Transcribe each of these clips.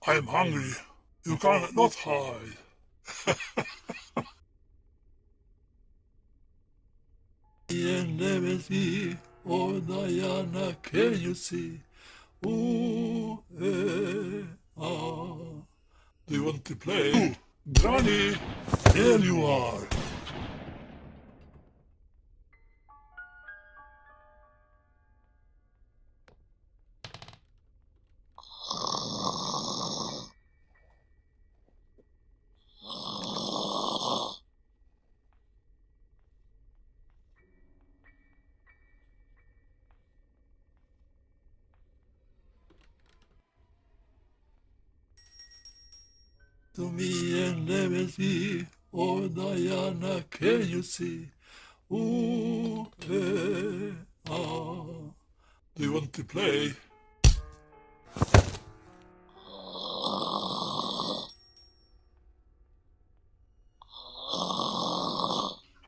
I'm hungry. You cannot hide. And never see, oh Diana, can you see? Ooh, ah. Do you want to play? Granny, there you are. To me and never see, oh Diana, can you see? Ooh, ah. Do you want to play?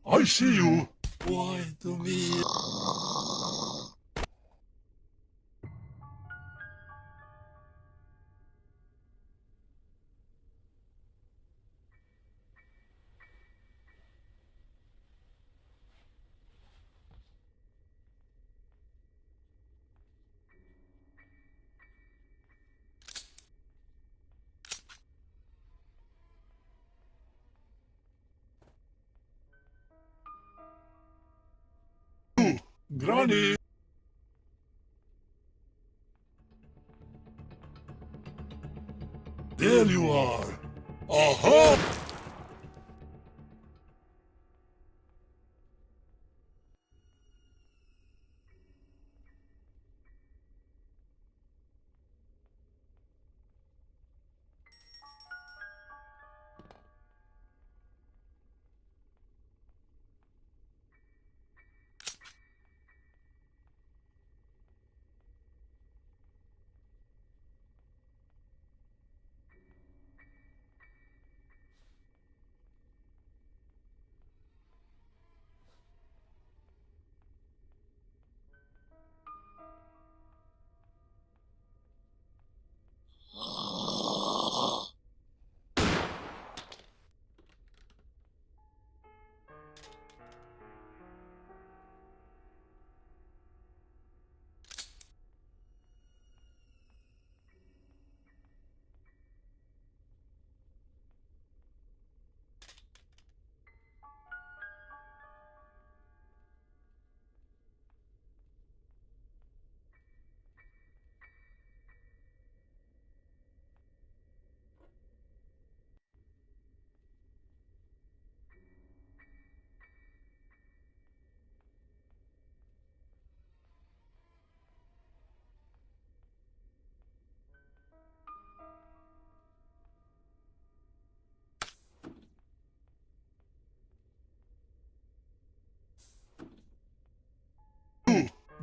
I see you. Why to me? Granny. There you are. Aha!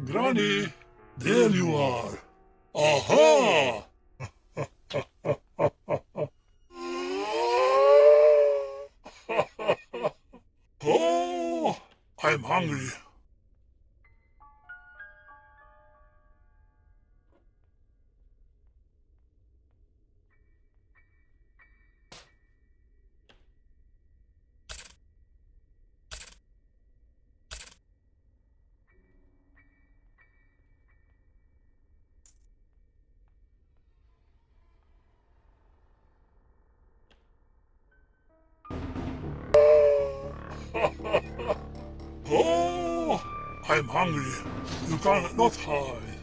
Granny, there you are. Aha! Oh, I'm hungry. Oh, I'm hungry. You cannot hide.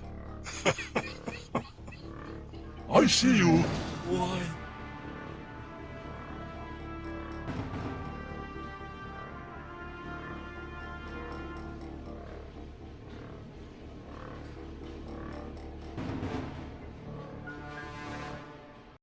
I see you. Why